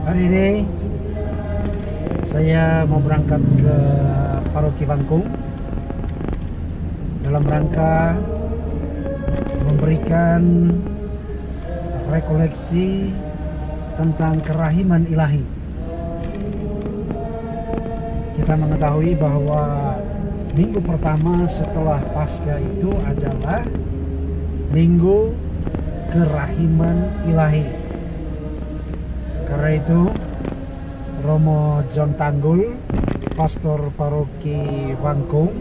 Hari ini saya mau berangkat ke Paroki Bangkung dalam rangka memberikan rekoleksi tentang kerahiman ilahi. Kita mengetahui bahwa minggu pertama setelah Paskah itu adalah minggu kerahiman ilahi. Karena itu Romo John Tanggul, pastor Paroki Bangkung,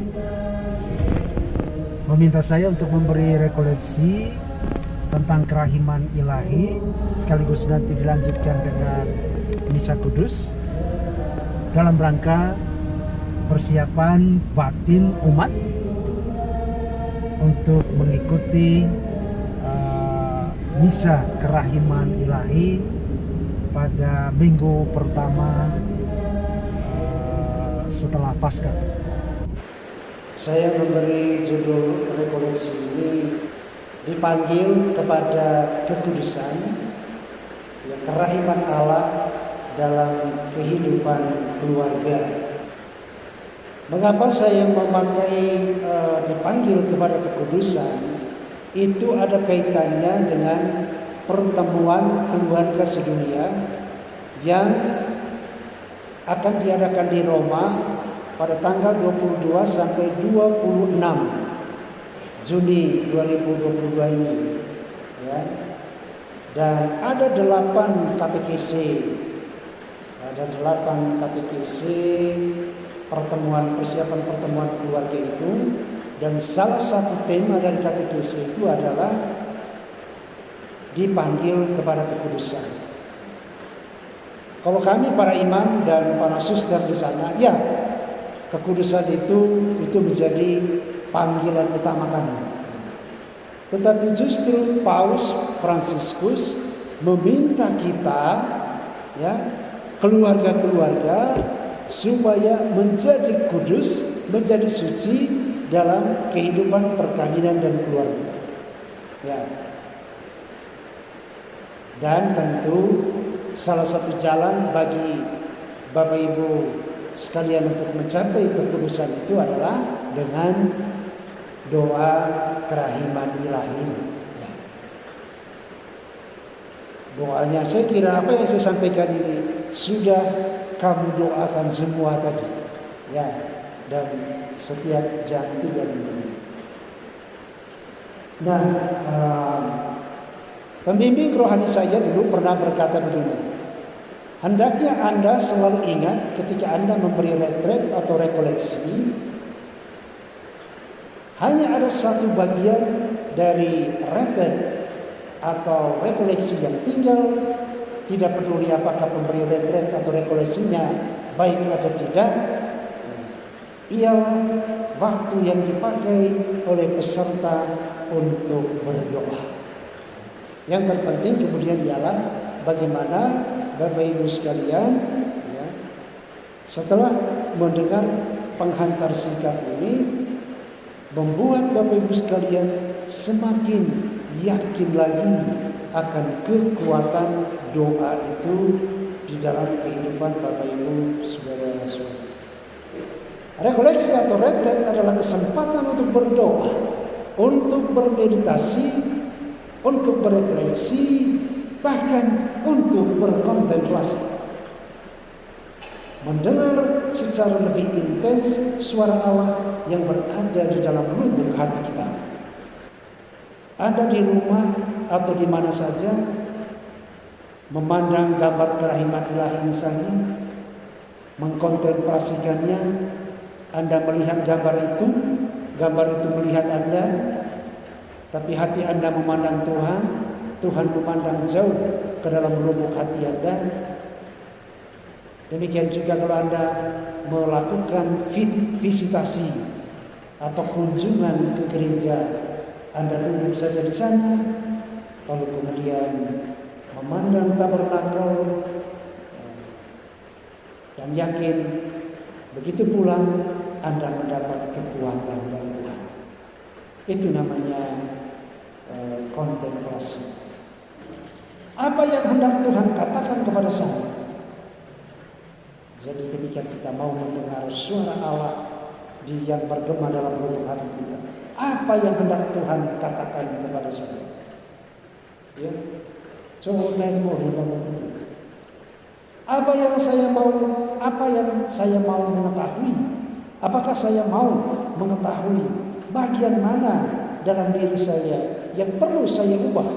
meminta saya untuk memberi rekoleksi tentang kerahiman ilahi, sekaligus nanti dilanjutkan dengan misa kudus dalam rangka persiapan batin umat untuk mengikuti misa kerahiman ilahi pada minggu pertama setelah Paskah. Saya memberi judul rekoleksi ini dipanggil kepada kekudusan, kerahiman Allah dalam kehidupan keluarga. Mengapa saya memakai dipanggil kepada kekudusan? Itu ada kaitannya dengan pertemuan keluarga sedunia yang akan diadakan di Roma pada tanggal 22 sampai 26 Juni 2022 ini, ya. Dan ada 8 katekese, persiapan pertemuan keluarga itu, dan salah satu tema dari katekese itu adalah dipanggil kepada kekudusan. Kalau kami para imam dan para suster di sana, ya, kekudusan itu menjadi panggilan utama kami. Tetapi justru Paus Fransiskus meminta kita, ya, keluarga-keluarga supaya menjadi kudus, menjadi suci dalam kehidupan perkawinan dan keluarga. Ya. Dan tentu salah satu jalan bagi Bapak Ibu sekalian untuk mencapai kekudusan itu adalah dengan doa kerahiman ilahi. Ya. Doanya, saya kira apa yang saya sampaikan ini sudah kamu doakan semua tadi, ya, dan setiap jam 3 menit. Nah, pembimbing rohani saya dulu pernah berkata begini, hendaknya Anda selalu ingat ketika Anda memberi retret atau rekoleksi, hanya ada satu bagian dari retret atau rekoleksi yang tinggal, tidak peduli apakah pemberi retret atau rekoleksinya baik atau tidak, ialah waktu yang dipakai oleh peserta untuk berdoa. Yang terpenting kemudian ialah bagaimana Bapak Ibu sekalian, ya, setelah mendengar penghantar singkat ini, membuat Bapak Ibu sekalian semakin yakin lagi akan kekuatan doa itu di dalam kehidupan Bapak Ibu saudara-saudara. Rekoleksi atau retret adalah kesempatan untuk berdoa, untuk bermeditasi, untuk berefleksi, bahkan untuk berkontemplasi. Mendengar secara lebih intens suara Allah yang berada di dalam lubuk hati kita. Anda di rumah atau di mana saja, memandang gambar kerahiman ilahi misalnya, mengkontemplasikannya, Anda melihat gambar itu melihat Anda, tapi hati Anda memandang Tuhan, Tuhan memandang jauh ke dalam lubuk hati Anda. Demikian juga kalau Anda melakukan visitasi atau kunjungan ke gereja, Anda duduk saja di sana, lalu kemudian memandang tabernakel dan yakin begitu pulang Anda mendapat kekuatan dari Tuhan. Itu namanya kontemplasi. Apa yang hendak Tuhan katakan kepada saya? ketika kita mau mendengar suara Allah yang bergema dalam lubuk hati kita. Apa yang hendak Tuhan katakan kepada saya? Ya, coba tanya itu. Apa yang saya mau mengetahui? Apakah saya mau mengetahui bagian mana dalam diri saya yang perlu saya ubah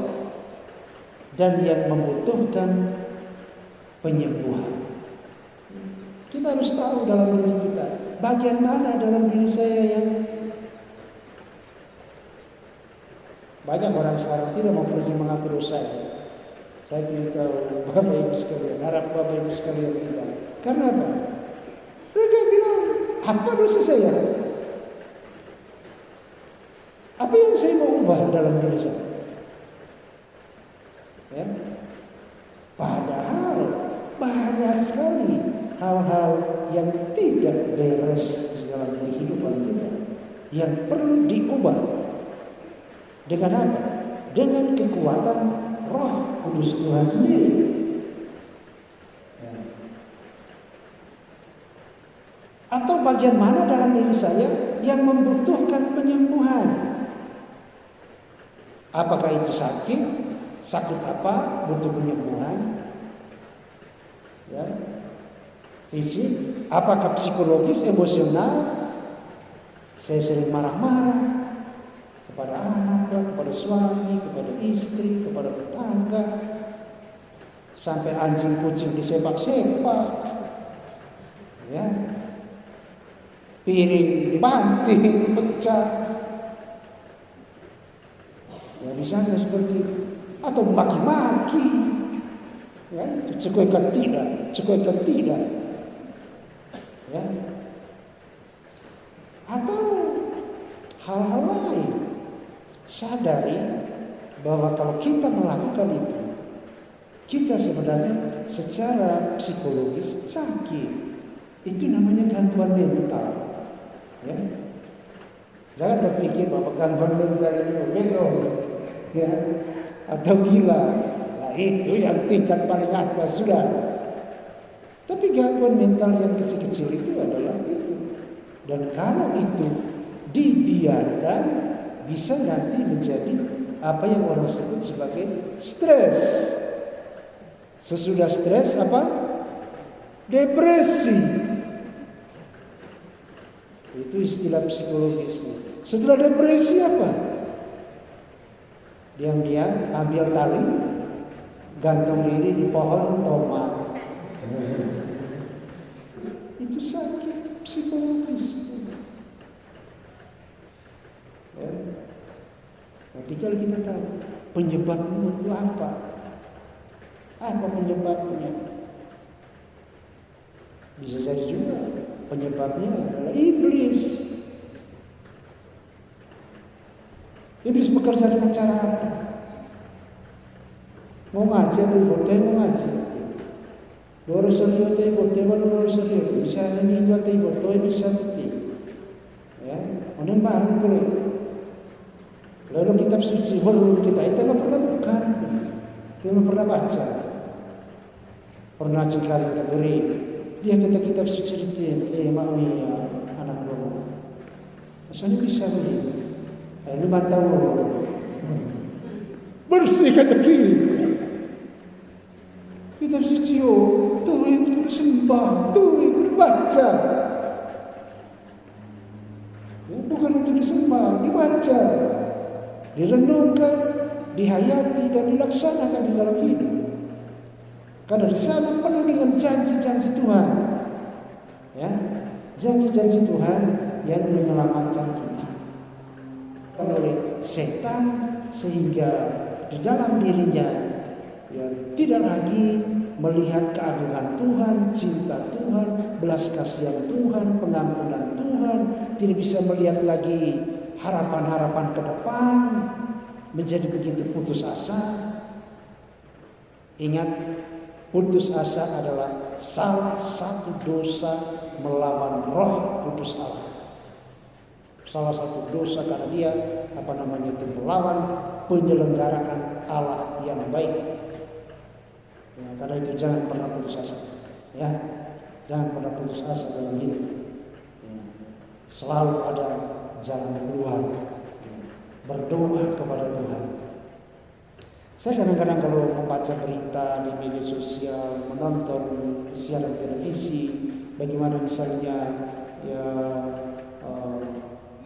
dan yang membutuhkan penyembuhan? Kita harus tahu dalam diri kita, bagian mana dalam diri saya yang banyak orang sekarang tidak mau pergi mengaku dosa. Saya tidak tahu Bapak Ibu sekalian, harap Bapak Ibu sekalian tidak. Karena apa? Mereka bilang, apa dosa saya? Apa yang saya mau ubah dalam diri saya? Ya? Padahal banyak sekali hal-hal yang tidak beres di dalam kehidupan kita yang perlu diubah. Dengan apa? Dengan kekuatan Roh Kudus Tuhan sendiri. Ya. Atau bagian mana dalam diri saya yang membutuhkan penyembuhan? Apakah itu sakit? Sakit apa? Butuh penyembuhan? Ya. Fisik? Apakah psikologis, emosional? Saya sering marah-marah kepada anak, kepada suami, kepada istri, kepada tetangga, sampai anjing kucing disepak-sepak, ya, piring dibanting, pecah, ya misalnya seperti itu. Atau maki-maki, ya, cekwekan tidak, ya, atau hal-hal lain. Sadari bahwa kalau kita melakukan itu, kita sebenarnya secara psikologis sakit. Itu namanya gangguan mental. Ya. Jangan berpikir bahwa gangguan mental itu bego, ya, atau gila. Nah, itu yang tingkat paling atas sudah. Tapi gangguan mental yang kecil-kecil itu adalah itu. Dan kalau itu dibiarkan, bisa nanti menjadi apa yang orang sebut sebagai stres. Sesudah stres apa? Depresi. Itu istilah psikologisnya. Setelah depresi apa? Diam-diam ambil tali, gantung diri di pohon tomat. Itu sakit psikologis. Ya. Nanti kalau kita tahu penyebabnya itu apa penyebabnya? Bisa jadi juga penyebabnya adalah iblis. Iblis bekerja dengan cara apa? Mau ngaji atau ibadah mau ngaji. Loro serius atau ibadah loro serius. Bisa minggu atau ibadah bisa betul. Ya, mana baru boleh. Lalu kitab suci huruf kita itu pernah bukan, kita pernah baca, pernah sekali kita beri. Dia kata kitab suci itu, mami anak lo, asalnya bisa beri, ini mantau bersih kata kiri. Kitab suci tuh itu sembah, tuh itu baca, bukan untuk disembah, dibaca. Direnungkan, dihayati dan dilaksanakan di dalam hidup. Karena di sana penuh dengan janji-janji Tuhan, ya, janji-janji Tuhan yang menyelamatkan kita oleh setan, sehingga di dalam dirinya ya, tidak lagi melihat keagungan Tuhan, cinta Tuhan, belas kasihan Tuhan, pengampunan Tuhan, tidak bisa melihat lagi harapan-harapan ke depan, menjadi begitu putus asa. Ingat, putus asa adalah salah satu dosa melawan Roh Kudus Allah. Salah satu dosa karena dia itu melawan penyelenggaraan Allah yang baik. Ya, karena itu jangan pernah putus asa. Ya, Jangan pernah putus asa dalam hidup. Ya. Selalu ada jalan keluar. Ya. Berdoa kepada Tuhan. Saya kadang-kadang kalau membaca berita di media sosial, menonton siaran televisi, bagaimana misalnya ya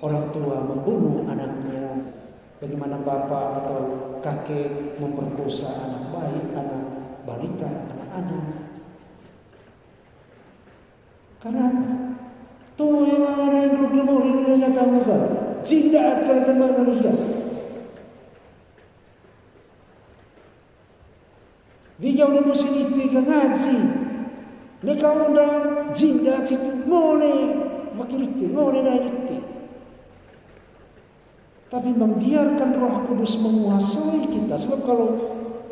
orang tua membunuh anaknya, bagaimana bapak atau kakek memperkosa anak bayi, anak balita, anak-anak. Karena apa? Tuh emang ada yang belum ini kata muka, cinta kalau teman manusia. Vijau na musiliti ka ngaji. Ne kaunda jinda itu mone makiliti, mone na iliti. Tapi membiarkan Roh Kudus menguasai kita. Sebab kalau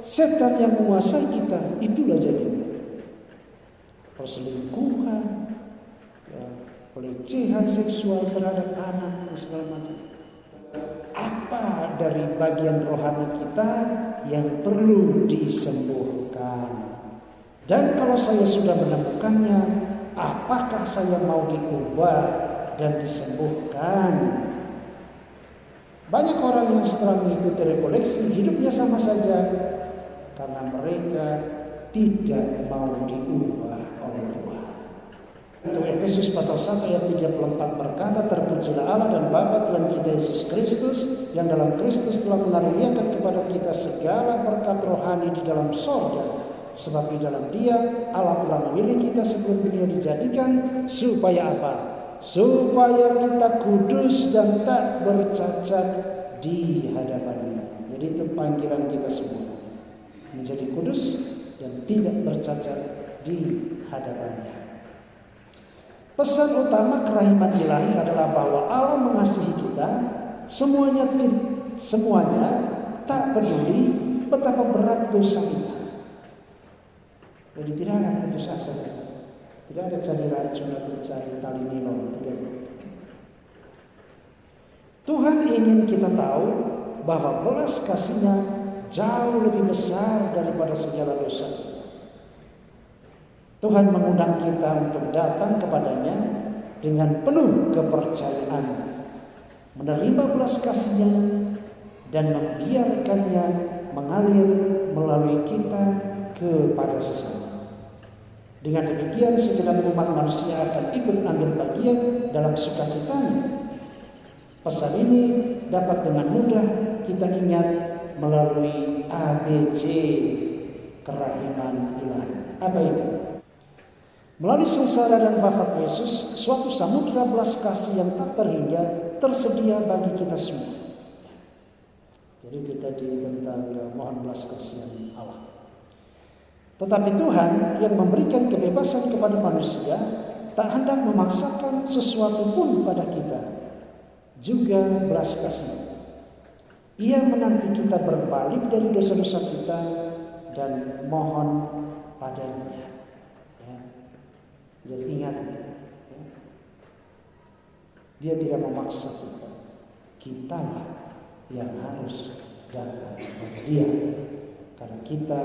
setan yang menguasai kita, itulah jadinya perselingkuhan, ya, pelecehan seksual terhadap anak dan segala macam. Apa dari bagian rohani kita yang perlu disembuhkan? Dan kalau saya sudah menemukannya, apakah saya mau diubah dan disembuhkan? Banyak orang yang setelah mengikuti rekoleksi hidupnya sama saja karena mereka tidak mau diubah oleh Tuhan. Itu Efesus pasal 1 ayat 34 berkata, terpujilah Allah dan Bapa Tuhan kita Yesus Kristus, yang dalam Kristus telah mengaruniakan kepada kita segala berkat rohani di dalam sorga. Sebab di dalam Dia Allah telah memilih kita sebelum dunia dijadikan, supaya apa? Supaya kita kudus dan tak bercacat di hadapan-Nya. Jadi itu panggilan kita semua, menjadi kudus dan tidak bercacat di hadapan-Nya. Pesan utama kerahiman ilahi adalah bahwa Allah mengasihi kita, semuanya tak peduli betapa berat dosa kita. Jadi tidak ada putus asa, tidak ada cari racun atau cari tali nilon, tidak. Tuhan ingin kita tahu bahwa belas kasih-Nya jauh lebih besar daripada segala dosa kita. Tuhan mengundang kita untuk datang kepadanya dengan penuh kepercayaan, menerima belas kasih-Nya dan membiarkannya mengalir melalui kita kepada sesama. Dengan demikian segenap umat manusia akan ikut ambil bagian dalam sukacitanya. Pesan ini dapat dengan mudah kita ingat melalui ABC kerahiman ilahi. Apa itu? Melalui sengsara dan wafat Yesus, suatu samudera belas kasih yang tak terhingga tersedia bagi kita semua. Jadi itu tadi tentang mohon belas kasihan Allah. Tetapi Tuhan yang memberikan kebebasan kepada manusia tak hendak memaksakan sesuatu pun pada kita. Juga belas kasih. Ia menanti kita berbalik dari dosa-dosa kita dan mohon padanya. Jadi ingat, ya. Dia tidak memaksa kita. Kitalah yang harus datang kepada Dia, karena kita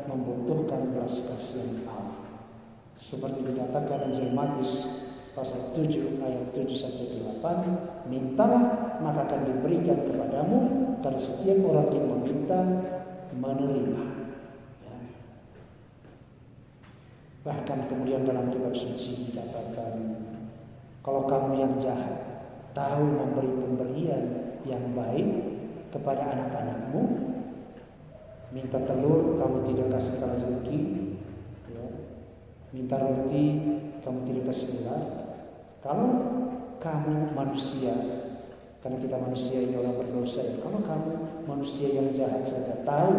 membutuhkan belas kasihan Allah. Seperti dikatakan Injil Matius pasal 7 ayat 7-8, mintalah maka akan diberikan kepadamu, karena setiap orang yang meminta menerima. Bahkan kemudian dalam kitab suci dikatakan, kalau kamu yang jahat tahu memberi pemberian yang baik kepada anak-anakmu, minta telur kamu tidak kasih kalajengki, ya. Minta roti kamu tidak kasih ular. Kalau kamu manusia, karena kita manusia ini orang berdosa, ya. Kalau kamu manusia yang jahat saja tahu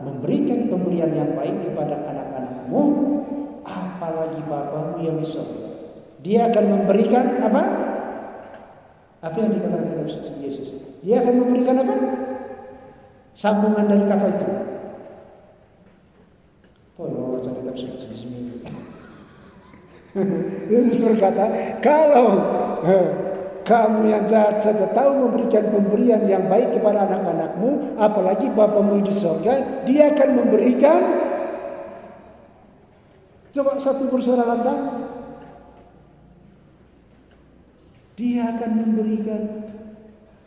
memberikan pemberian yang baik kepada anak-anakmu, apalagi Bapamu yang di surga. Dia akan memberikan apa? Apa yang dikatakan kitab suci Yesus? Dia akan memberikan apa? Sambungan dari kata itu. Oh, baca kitab suci di sini. Yesus berkata, kalau kamu yang jahat saja tahu memberikan pemberian yang baik kepada anak-anakmu, apalagi Bapamu di surga, Dia akan memberikan. Coba satu bersuara lantang. Dia akan memberikan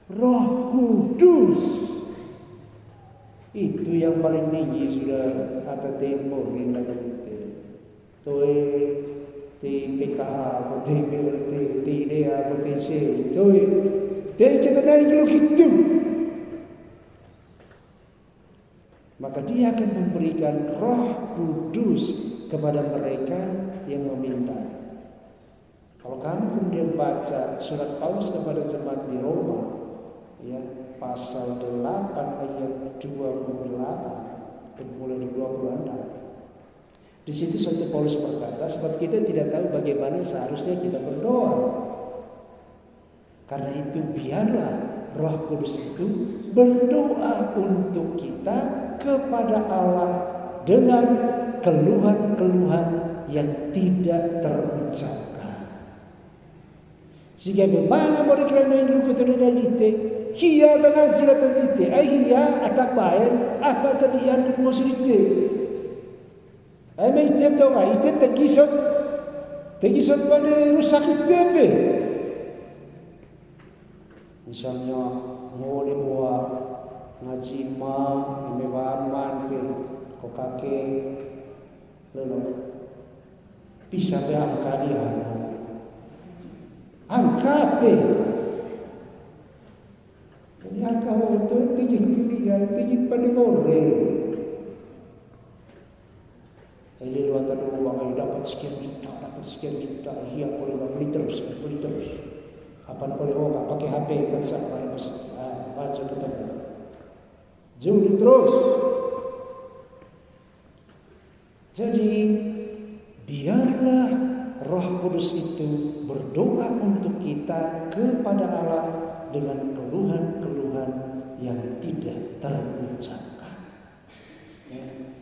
Roh Kudus. Itu yang paling tinggi sudah kata tempo yang kata kita. Toe di PKH, di BLT, di IDEA, di TC, toe. Dia kita naik kalau gitu. Maka dia akan memberikan Roh Kudus kepada mereka yang meminta. Kalau kamu kemudian baca surat Paulus kepada jemaat di Roma, ya, pasal 8 ayat 28 mulai di 26. Di situ Santo Paulus berkata, sebab kita tidak tahu bagaimana seharusnya kita berdoa. Karena itu biarlah Roh Kudus itu berdoa untuk kita kepada Allah dengan keluhan-keluhan yang tidak terucapkan. Sehingga memang boleh kerana yang luku terhadap kita, hiya tanah jiratan kita, hiya atak bayan, apa terlihat musuh kita. Ay ite to ga ite tegisot pada rusak kita be. Misalnya boleh buat ngaji ma, mewaman be, kok kakek lalu bisa be angka dia. Angka pe. Jadi angka itu tinggi dia, tinggi pada goreng. Ini luar tadi uang dapat sekian juta, iya boleh beli terus. Apa boleh orang pakai HP kan sama pas baca kita. Judi terus. Jadi biarlah Roh Kudus itu berdoa untuk kita kepada Allah dengan keluhan-keluhan yang tidak terucapkan. Ya.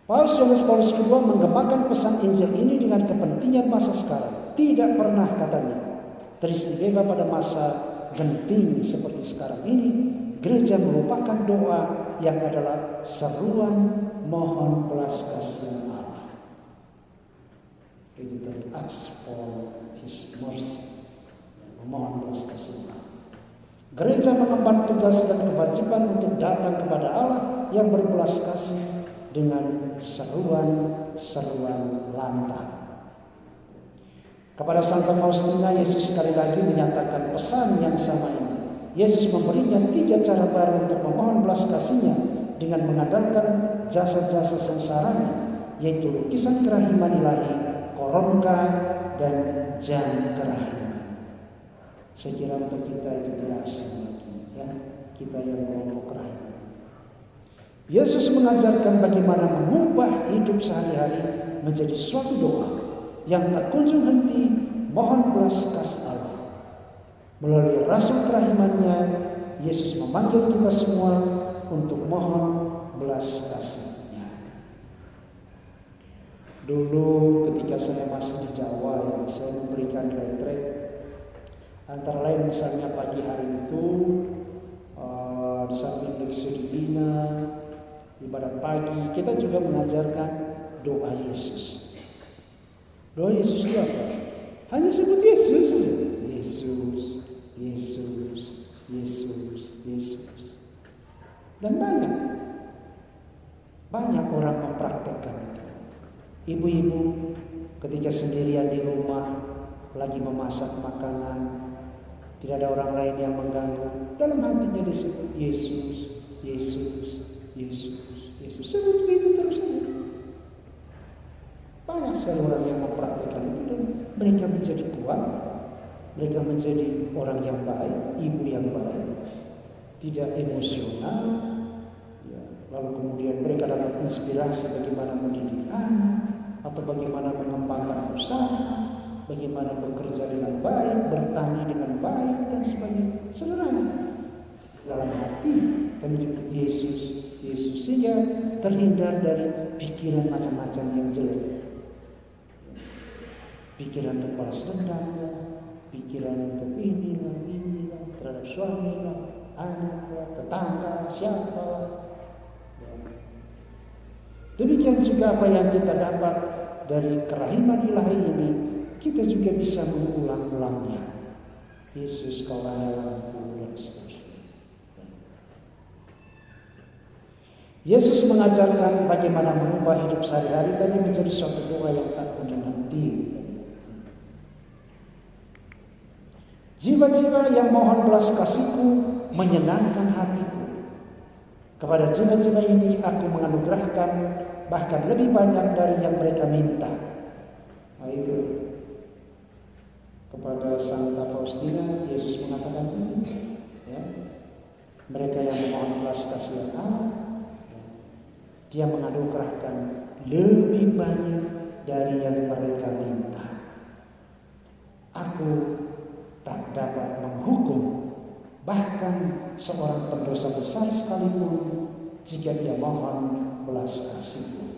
Paulus kedua mengembangkan pesan Injil ini dengan kepentingan masa sekarang. Tidak pernah katanya teristimewa pada masa genting seperti sekarang ini. Gereja merupakan doa yang adalah seruan mohon belas kasihan Allah. Itu ask for His mercy. Memohon belas kasihan Allah. Gereja mengemban tugas dan kewajiban untuk datang kepada Allah yang berbelas kasih dengan seruan-seruan lantang. Kepada Santa Faustina, Yesus sekali lagi menyatakan pesan yang sama ini. Yesus memberinya 3 cara baru untuk memohon belas kasihnya dengan mengandalkan jasa-jasa sengsaranya, yaitu lukisan kerahiman ilahi, koronka, dan jam kerahiman. Saya kira untuk kita itu tidak asing lagi, ya, kita yang kelompok kerahiman. Yesus mengajarkan bagaimana mengubah hidup sehari-hari menjadi suatu doa yang tak kunjung henti mohon belas kasih Allah. Melalui rasul kerahimannya, Yesus memanggil kita semua untuk mohon belas kasih-Nya. Dulu ketika saya masih di Jawa, yang saya memberikan retret, antara lain misalnya pagi hari itu di samping Leksio Divina, ibadat pagi, kita juga mengajarkan doa Yesus. Doa Yesus itu apa? Hanya sebut Yesus saja. Yesus, Yesus, Yesus, Yesus. Dan banyak orang mempraktekkan itu. Ibu-ibu ketika sendirian di rumah lagi memasak makanan, tidak ada orang lain yang mengganggu, dalam hatinya disebut Yesus, Yesus, Yesus, Yesus. Sebut itu terus saja. Banyak sekali orang yang mempraktikkan itu dan mereka menjadi kuat, mereka menjadi orang yang baik, ibu yang baik, tidak emosional. Ya, lalu kemudian mereka dapat inspirasi bagaimana mendidik anak atau bagaimana mengembangkan usaha, bagaimana bekerja dengan baik, bertani dengan baik dan sebagainya. Sederhana. Dalam hati kami menyebut Yesus, Yesus, sehingga terhindar dari pikiran macam-macam yang jelek. Pikiran untuk balas dendam, pikiran untuk inilah terhadap suami lah, anak lah, tetangga, siapa lah. Demikian juga apa yang kita dapat dari kerahiman ilahi ini kita juga bisa mengulang-ulangnya. Yesus kau andalanku dan seterusnya. Yesus mengajarkan bagaimana mengubah hidup sehari-hari tadi menjadi suatu doa yang tak kunjung henti. Jiwa-jiwa yang mohon belas kasih-Ku menyenangkan hati-Ku. Kepada jiwa-jiwa ini Aku menganugerahkan bahkan lebih banyak dari yang mereka minta. Nah, itu kepada Santa Faustina Yesus mengatakan ini, ya, mereka yang memohon belas kasihan Allah, ya, Dia menganugerahkan lebih banyak dari yang mereka minta. Aku tak dapat menghukum bahkan seorang pendosa besar sekalipun jika ia mohon belas kasih.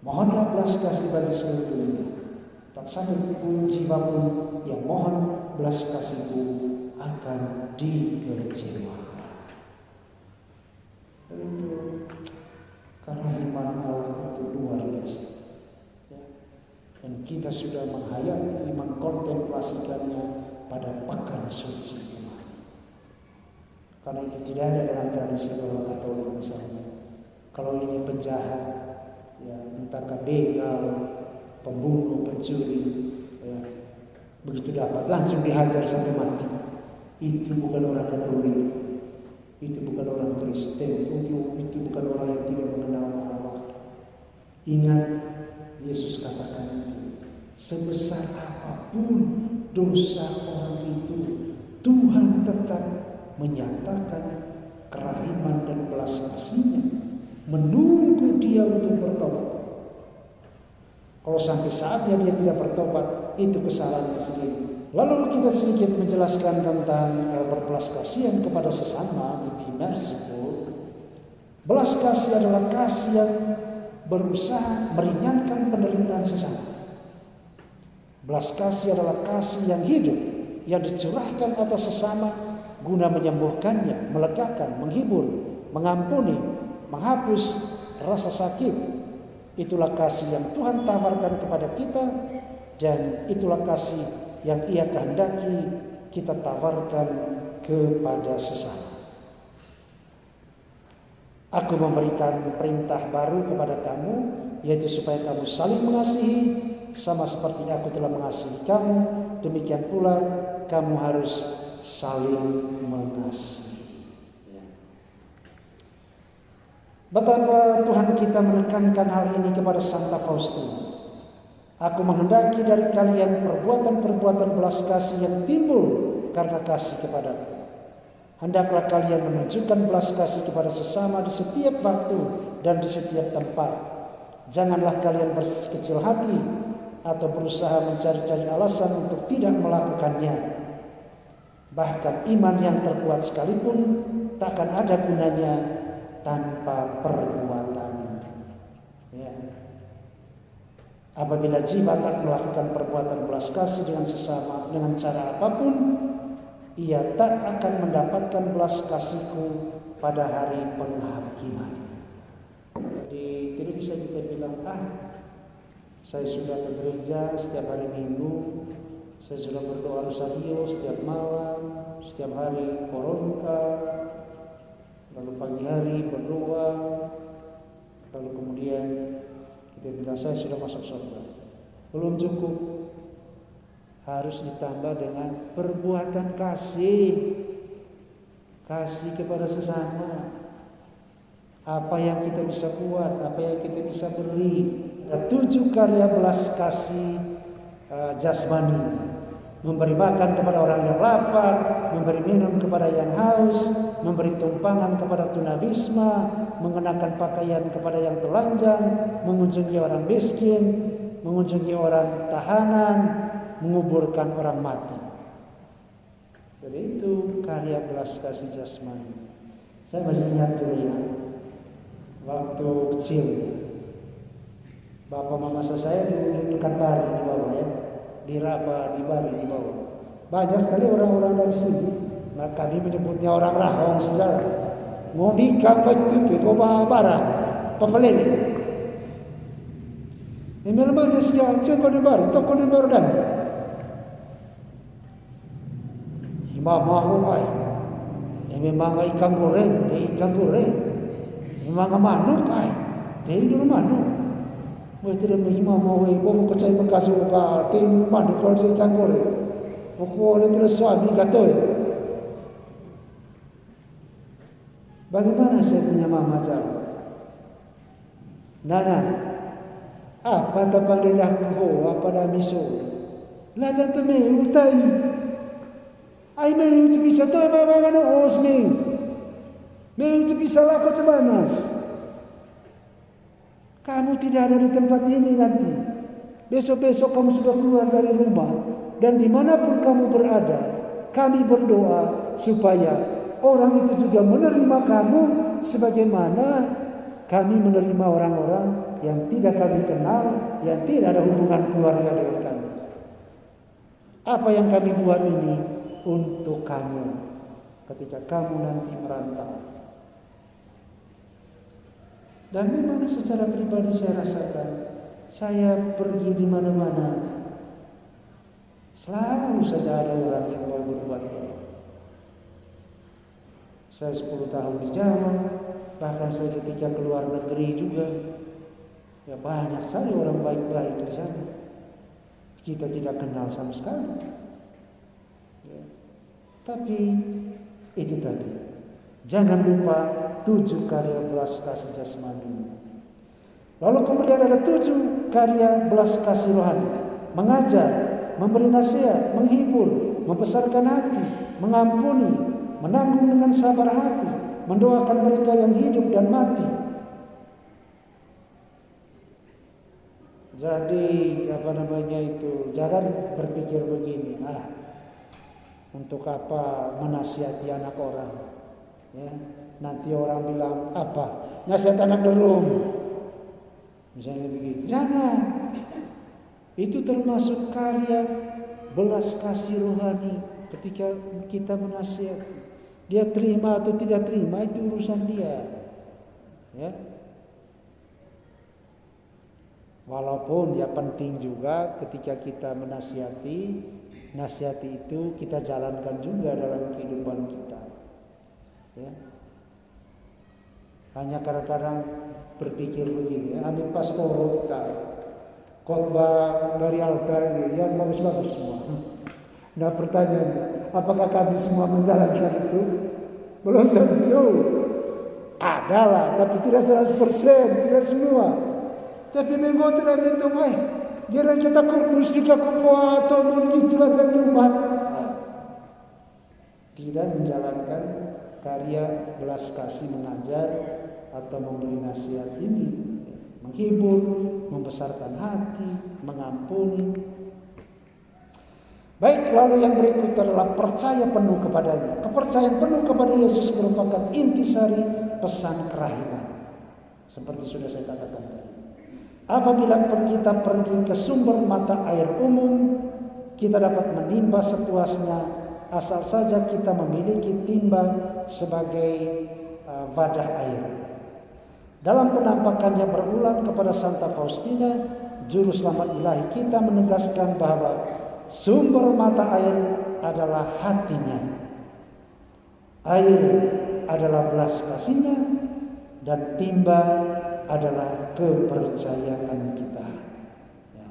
Mohonlah belas kasih bagi seluruh dunia. Tak satu pun jiwa pun yang mohon belas kasih-Ku akan dikecewakan. Itu kerahiman Allah itu luar biasa. Ya. Dan kita sudah menghayati, mengkontemplasikannya pada pekan suci kemarin. Karena itu tidak ada dalam tradisi orang Katolik misalnya. Kalau ini penjahat, ya, entahkah begal, pembunuh, pencuri, ya, begitu dapat langsung dihajar sampai mati. Itu bukan orang Katolik, itu bukan orang Kristen, itu bukan orang yang tidak mengenal Allah. Ingat, Yesus katakan itu, sebesar apapun dosa orang itu, Tuhan tetap menyatakan kerahiman dan belas kasih-Nya, menunggu dia untuk bertobat. Kalau sampai saatnya dia tidak bertobat, itu kesalahannya sendiri. Lalu kita sedikit menjelaskan tentang berbelas kasihan kepada sesama, to be merciful. Belas kasih adalah kasih yang berusaha meringankan penderitaan sesama. Belas kasih adalah kasih yang hidup, yang dicurahkan atas sesama guna menyembuhkannya, melegakan, menghibur, mengampuni, menghapus rasa sakit. Itulah kasih yang Tuhan tawarkan kepada kita, dan itulah kasih yang Ia kehendaki kita tawarkan kepada sesama. Aku memberikan perintah baru kepada kamu, yaitu supaya kamu saling mengasihi, sama seperti aku telah mengasihi kamu, demikian pula kamu harus saling mengasihi. Ya. Betapa Tuhan kita menekankan hal ini kepada Santa Faustina. Aku menghendaki dari kalian perbuatan-perbuatan belas kasih yang timbul karena kasih kepadaku. Hendaklah kalian menunjukkan belas kasih kepada sesama di setiap waktu dan di setiap tempat. Janganlah kalian berkecil hati atau berusaha mencari-cari alasan untuk tidak melakukannya. Bahkan iman yang terkuat sekalipun takkan ada gunanya tanpa perbuatan. Ya. Apabila jiwa tak melakukan perbuatan belas kasih dengan sesama dengan cara apapun, ia tak akan mendapatkan belas kasih-Ku pada hari penghakiman. Jadi tidak bisa kita bilang, saya sudah ke gereja setiap hari Minggu, saya sudah berdoa rosario setiap malam, setiap hari koronka, lalu pagi hari berdoa, lalu kemudian kita bilang saya sudah masuk surga. Belum cukup, harus ditambah dengan perbuatan kasih kepada sesama. Apa yang kita bisa buat, apa yang kita bisa beri. Ada 7 karya belas kasih jasmani. Memberi makan kepada orang yang lapar, memberi minum kepada yang haus, memberi tumpangan kepada tunawisma, mengenakan pakaian kepada yang telanjang, mengunjungi orang miskin, mengunjungi orang tahanan, menguburkan orang mati. Jadi itu karya belas kasih jasmani. Saya masih ingat dulu ya, waktu kecil, bapak mama saya di dekat Bari di bawah ya, di Raba di Bari di bawah. Banyak sekali orang-orang dari sini. Nah, kami menyebutnya orang Rahong sejarah. Ngomika betul, koma bara, papalele. Emel mana sekian cekone baru, tokone baru dan. Imam mahu ay. Memang ikan goreng, ikan goreng. Memang manuk ay, dulu manuk. Mereka imam mahu ibu kecai bekasuk ka, dulu manuk kalau ikan goreng. Pokok oleh terus suami kata. Bagaimana saya punya mama jawab? Nana, apa tapang lidah ko, apa dah miso? Ladan teme utai. Ai meu tu bisa tu apa no os meu. Meu tu bisa laku cebanas. Kamu tidak ada di tempat ini nanti. Besok-besok kamu sudah keluar dari rumah. Dan dimanapun kamu berada, kami berdoa supaya orang itu juga menerima kamu sebagaimana kami menerima orang-orang yang tidak kami kenal, yang tidak ada hubungan keluarga dengan kami. Apa yang kami buat ini untuk kamu ketika kamu nanti merantau. Dan memang secara pribadi saya rasakan, saya pergi di mana-mana, selalu saja ada orang yang mau berbuat baik. Saya 10 tahun di Jawa, bahkan saya ketika keluar negeri juga, ya banyak sekali orang baik-baik di sana. Kita tidak kenal sama sekali. Ya. Tapi itu tadi, jangan lupa 7 karya belas kasih jasmani. Lalu kemudian ada 7 karya belas kasih rohani: mengajar, memberi nasihat, menghibur, membesarkan hati, mengampuni, menanggung dengan sabar hati, mendoakan mereka yang hidup dan mati. Jadi jangan berpikir begini, untuk apa menasihati anak orang? Ya, nanti orang bilang apa? Nasihat anak derung, misalnya begitu. Jangan. Itu termasuk karya belas kasih rohani ketika kita menasihati. Dia terima atau tidak terima itu urusan dia. Ya. Walaupun ya penting juga ketika kita menasihati, nasihati itu kita jalankan juga dalam kehidupan kita. Ya. Hanya kadang-kadang berpikir begini, ambil pastor khotbah dari altar ini yang bagus-bagus semua. Nah pertanyaan, apakah kami semua menjalankan itu? Belum tentu. Adalah, tapi tidak 100%, tidak semua. Tapi menggoda dan itu, kira kita kudus di kakupuat atau begitulah tentu umat. Tidak menjalankan karya belas kasih mengajar atau memberi nasihat ini, menghibur, membesarkan hati, mengampuni. Baik, lalu yang berikut adalah percaya penuh kepadanya. Kepercayaan penuh kepada Yesus merupakan intisari pesan kerahiman. Seperti sudah saya katakan tadi. Apabila kita pergi ke sumber mata air umum, kita dapat menimba sepuasnya, asal saja kita memiliki timba sebagai wadah air. Dalam penampakannya berulang kepada Santa Faustina, juru selamat ilahi kita menegaskan bahwa sumber mata air adalah hatinya. Air adalah belas kasihnya dan timba adalah kepercayaan kita. Ya.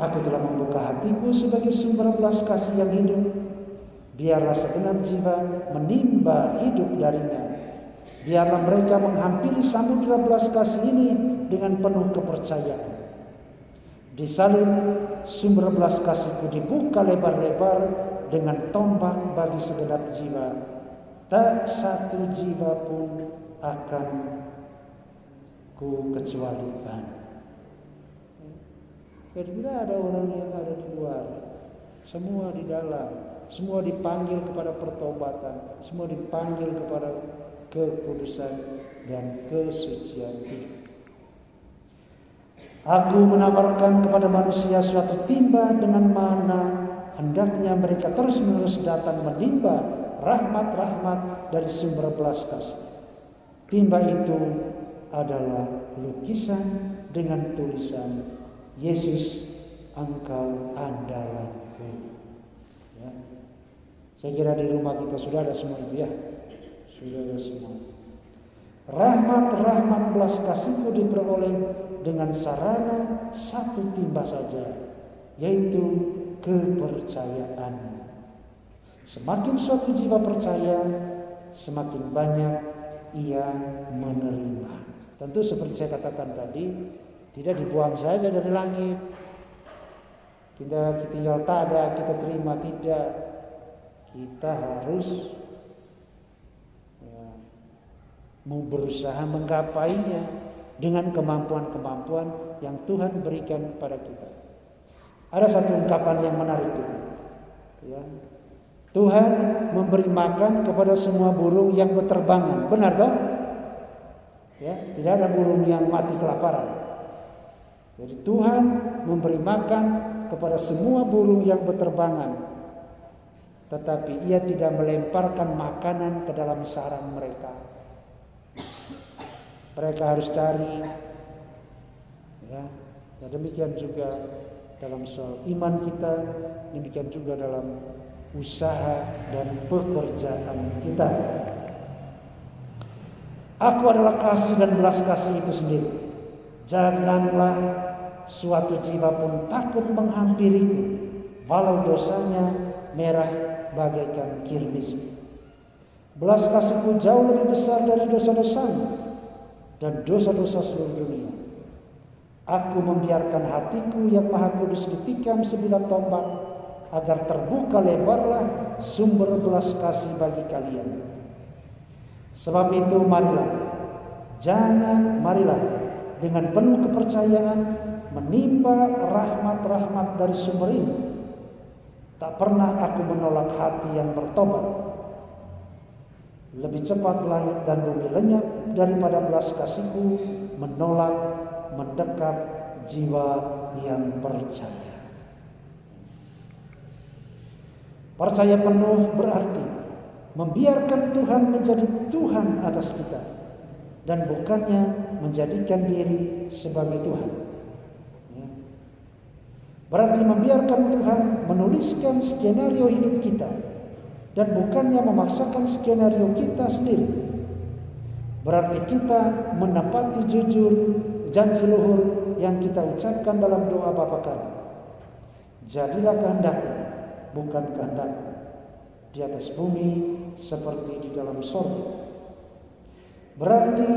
Aku telah membuka hatiku sebagai sumber belas kasih yang hidup. Biarlah segenap jiwa menimba hidup darinya. Biarlah mereka menghampiri samudera belas kasih ini dengan penuh kepercayaan. Di salib sumber belas kasihku dibuka lebar-lebar dengan tombak bagi segenap jiwa. Tak satu jiwa pun akan ku kecualikan. Jadi tidak ada orang yang ada di luar, semua di dalam, semua dipanggil kepada pertobatan, semua dipanggil kepada kekudusan dan kesucian hidup. Aku menawarkan kepada manusia suatu timba dengan mana hendaknya mereka terus-menerus datang menimba rahmat-rahmat dari sumber belas kasih. Timba itu adalah lukisan dengan tulisan Yesus engkau andalanku. Ya. Saya kira di rumah kita sudah ada semua itu ya. Sudah ada semua. Rahmat belas kasihku diperoleh dengan sarana satu timba saja, yaitu kepercayaan. Semakin suatu jiwa percaya, semakin banyak ia menerima. Tentu seperti saya katakan tadi, tidak dibuang saja dari langit. Kita tinggal tada, kita terima, tidak. Kita harus mau berusaha menggapainya dengan kemampuan-kemampuan yang Tuhan berikan pada kita. Ada satu ungkapan yang menarik juga. Ya. Tuhan memberi makan kepada semua burung yang berterbangan. Benar toh? Ya, tidak ada burung yang mati kelaparan. Jadi Tuhan memberi makan kepada semua burung yang berterbangan. Tetapi ia tidak melemparkan makanan ke dalam sarang mereka. Mereka harus cari. Ya, dan demikian juga dalam soal iman kita, demikian juga dalam usaha dan pekerjaan kita. Aku adalah kasih dan belas kasih itu sendiri. Janganlah suatu jiwa pun takut menghampiriku, walau dosanya merah bagaikan kirmis. Belas kasihku jauh lebih besar dari dosa-dosamu dan dosa-dosa seluruh dunia. Aku membiarkan hatiku yang maha kudus ditikam sebilah tombak, agar terbuka lebarlah sumber belas kasih bagi kalian. Sebab itu marilah dengan penuh kepercayaan menimba rahmat-rahmat dari sumber ini. Tak pernah aku menolak hati yang bertobat. Lebih cepat langit dan bumi lenyap daripada belas kasihku menolak mendekap jiwa yang percaya. Percaya penuh berarti membiarkan Tuhan menjadi Tuhan atas kita dan bukannya menjadikan diri sebagai Tuhan. Berarti membiarkan Tuhan menuliskan skenario hidup kita dan bukannya memaksakan skenario kita sendiri. Berarti kita menepati jujur janji luhur yang kita ucapkan dalam doa Bapa kami. Jadilah kehendakmu, bukan kehendakku, di atas bumi seperti di dalam sorga. Berarti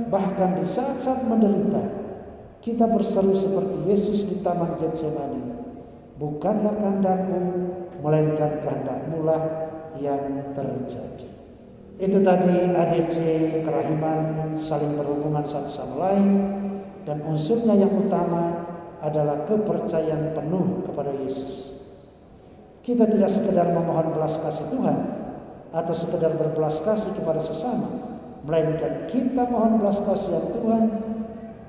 bahkan di saat-saat menderita, kita berseru seperti Yesus di Taman Getsemani. Bukanlah kehendakmu, melainkan kehendakmu lah yang terjadi. Itu tadi ADC kerahiman, saling berhubungan satu sama lain, dan unsurnya yang utama adalah kepercayaan penuh kepada Yesus. Kita tidak sekedar memohon belas kasih Tuhan atau sekedar berbelas kasih kepada sesama, melainkan kita mohon belas kasihan Tuhan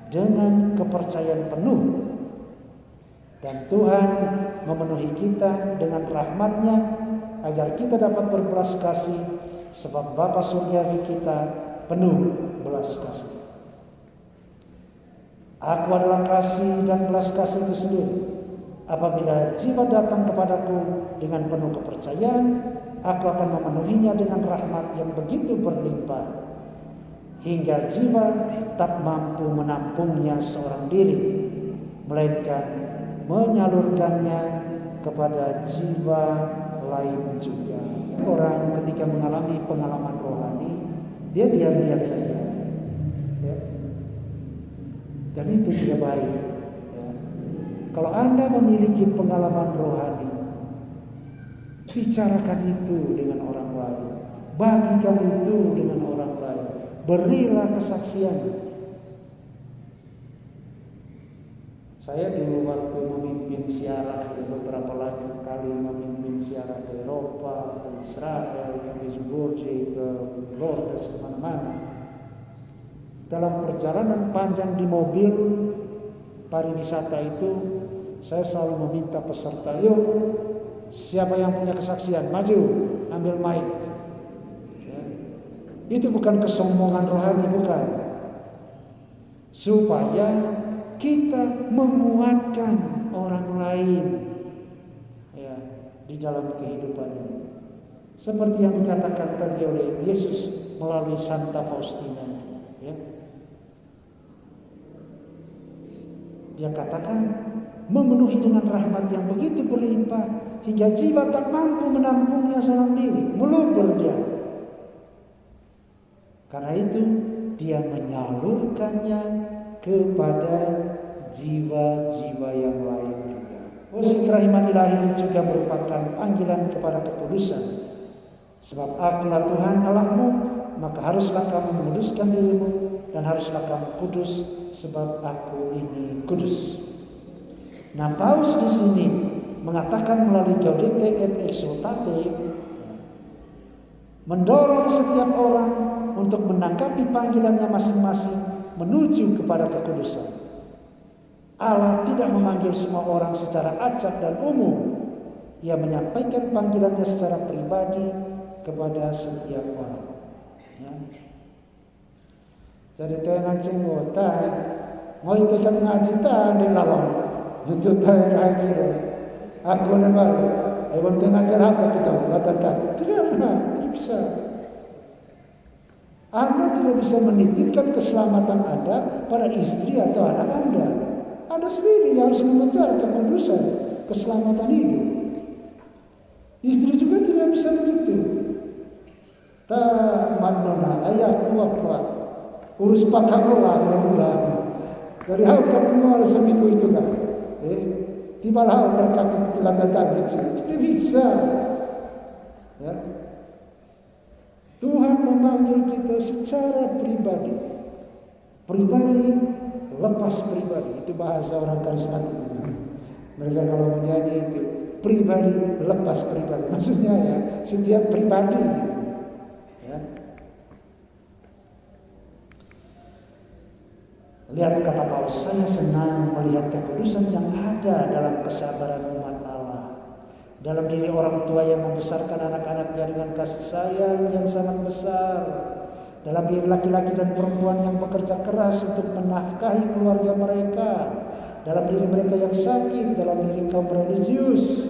dengan kepercayaan penuh. Dan Tuhan memenuhi kita dengan rahmat-Nya agar kita dapat berbelas kasih, sebab Bapa surgawi kita penuh belas kasih. Aku adalah kasih dan belas kasih itu sendiri. Apabila jiwa datang kepadaku dengan penuh kepercayaan, aku akan memenuhinya dengan rahmat yang begitu berlimpah, hingga jiwa tak mampu menampungnya seorang diri, melainkan menyalurkannya kepada jiwa lain juga. Orang ketika mengalami pengalaman rohani, dia diam-diam saja, ya. Dan itu tidak baik, ya. Kalau Anda memiliki pengalaman rohani, bicarakan itu dengan orang lain, bagikan itu dengan orang lain, berilah kesaksian. Saya dulu waktu memimpin siarah, beberapa kali memimpin siarah ke Eropa, ke Israel, ke Djibouti, ke Lourdes, kemana-mana. Dalam perjalanan panjang di mobil pariwisata itu, saya selalu meminta peserta, yuk, siapa yang punya kesaksian, maju, ambil mic. Ya. Itu bukan kesombongan rohani, bukan. supaya kita menguatkan orang lain ya di dalam kehidupan ini. Seperti yang dikatakan tadi oleh Yesus melalui Santa Faustina, ya. Dia katakan memenuhi dengan rahmat yang begitu berlimpah hingga jiwa tak mampu menampungnya seorang diri, melubur dia. Karena itu dia menyalurkannya kepada jiwa-jiwa yang lain juga. Kasih kerahiman ilahi juga merupakan panggilan kepada kekudusan. Sebab akulah Tuhan Allahmu, maka haruslah kamu menguduskan dirimu dan haruslah kamu kudus, sebab aku ini kudus. Nah, Paus di sini mengatakan melalui Gaudete et Exsultate, mendorong setiap orang untuk menanggapi panggilannya masing-masing menuju kepada kekudusan. Allah tidak memanggil semua orang secara acak dan umum. Ia menyampaikan panggilannya secara pribadi kepada setiap orang. Ya. Jadi tengah cenggota, mau tekan ngaji tadi lalong, itu tanya lagi. Aku nemar, ayam tengah cerita kita, katakan tidak bisa. Anda tidak bisa menitipkan keselamatan Anda pada istri atau anak Anda. Anda sendiri harus mengejar kekudusan, keselamatan hidup. Istri juga tidak bisa begitu. Tak manona ayah apa urus pakai bulan. Dari hal ketemu ada seminggu itu kan. Tibalah berkaki kecelatan tak tidak bisa. Ya. Tuhan memanggil kita secara pribadi. Pribadi lepas pribadi. Itu bahasa orang karismatik. Mereka kalau menyanyi itu pribadi lepas pribadi. Maksudnya ya setiap pribadi. Ya. Lihat kata Paus, saya senang melihat kekudusan yang ada dalam kesabaran umat Allah. Dalam diri orang tua yang membesarkan anak-anaknya dengan kasih sayang yang sangat besar. Dalam diri laki-laki dan perempuan yang bekerja keras untuk menafkahi keluarga mereka. Dalam diri mereka yang sakit, dalam diri kaum religius.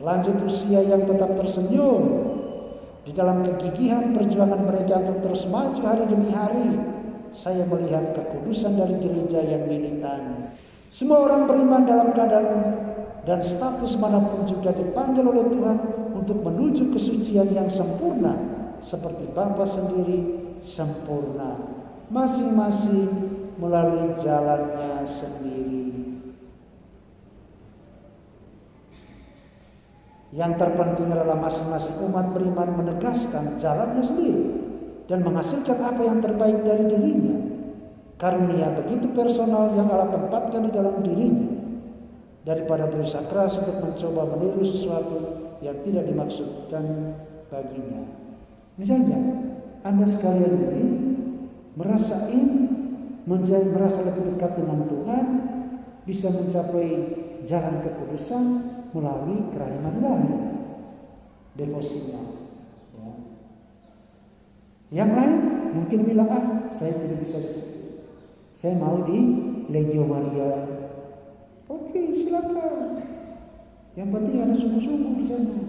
Lanjut usia yang tetap tersenyum. Di dalam kegigihan perjuangan mereka untuk terus maju hari demi hari. Saya melihat kekudusan dari gereja yang militan. Semua orang beriman dalam keadaan dan status manapun juga dipanggil oleh Tuhan untuk menuju kesucian yang sempurna, seperti Bapa sendiri sempurna, masing-masing melalui jalannya sendiri. Yang terpenting adalah masing-masing umat beriman menegaskan jalannya sendiri dan menghasilkan apa yang terbaik dari dirinya. Karunia begitu personal yang Allah tempatkan di dalam dirinya, daripada berusaha keras untuk mencoba meniru sesuatu yang tidak dimaksudkan baginya. Misalnya, Anda sekalian ini merasa lebih dekat dengan Tuhan, bisa mencapai jalan kekudusan melalui kerahiman ilahi, devosinya. Ya. Yang lain mungkin bilang, saya tidak bisa di situ. Saya mau di Legio Maria. Oke, silakan. Yang penting ada sungguh-sungguh di sana.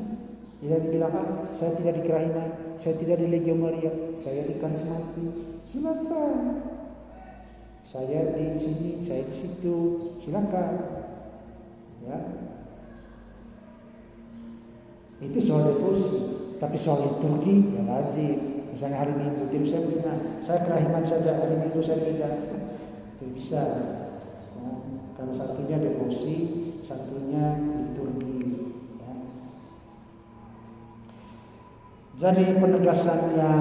Tidak dibilang, saya tidak di kerahiman, saya tidak di Legio Maria, saya di Karismati. Silakan. Saya di sini, saya di situ. Silakan. Ya. Itu soal devosi. Tapi soal liturgi ya wajib. Misalnya hari Minggu, jadi saya bilang, saya kerahiman saja, hari Minggu saya tidak. Itu bisa. Nah, karena satunya devosi, satunya liturgi. Ya. Jadi penegasannya,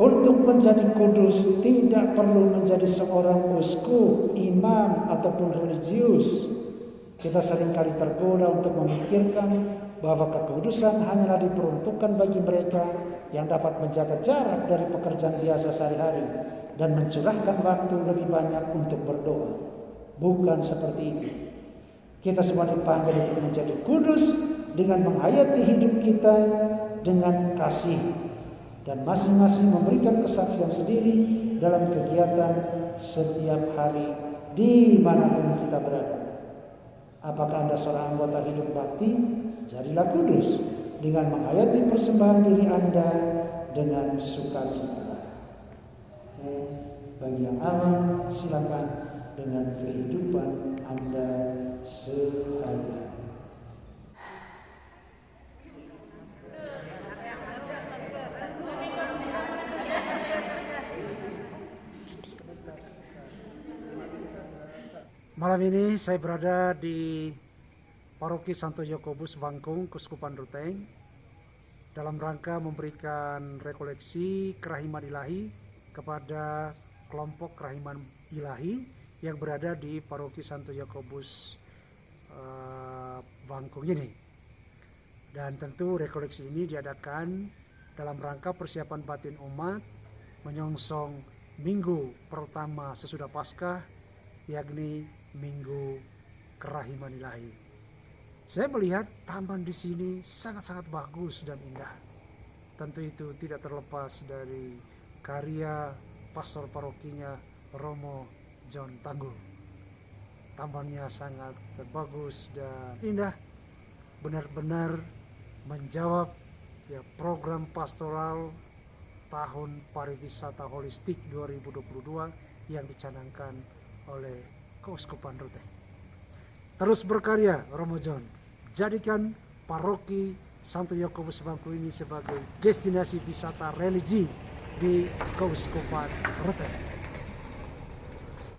untuk menjadi kudus tidak perlu menjadi seorang uskup, imam, ataupun religius. Kita seringkali tergoda untuk memikirkan bahwa kekudusan hanyalah diperuntukkan bagi mereka yang dapat menjaga jarak dari pekerjaan biasa sehari-hari dan mencurahkan waktu lebih banyak untuk berdoa. Bukan seperti itu. Kita semua dipanggil untuk menjadi kudus dengan menghayati hidup kita dengan kasih dan masing-masing memberikan kesaksian sendiri dalam kegiatan setiap hari dimanapun kita berada. Apakah Anda seorang anggota hidup bakti? Jadilah kudus dengan menghayati persembahan diri Anda dengan sukacita. Bagi yang awam, silakan dengan kehidupan Anda sehari-hari. Malam ini saya berada di Paroki Santo Yakobus Bangkung, Keuskupan Ruteng, dalam rangka memberikan rekoleksi kerahiman ilahi kepada kelompok kerahiman ilahi yang berada di Paroki Santo Yakobus Bangkung ini. Dan tentu rekoleksi ini diadakan dalam rangka persiapan batin umat menyongsong minggu pertama sesudah Paskah, yakni Minggu Kerahiman Ilahi. Saya melihat taman di sini sangat-sangat bagus dan indah. Tentu itu tidak terlepas dari karya pastor parokinya Romo John Tanggul. Tamannya sangat bagus dan indah, benar-benar menjawab program pastoral tahun pariwisata holistik 2022 yang dicanangkan oleh Keuskupan Ruteng. Terus berkarya Romo John, jadikan Paroki Santo Yakobus Bangkung ini sebagai destinasi wisata religi di Keuskupan Ruteng.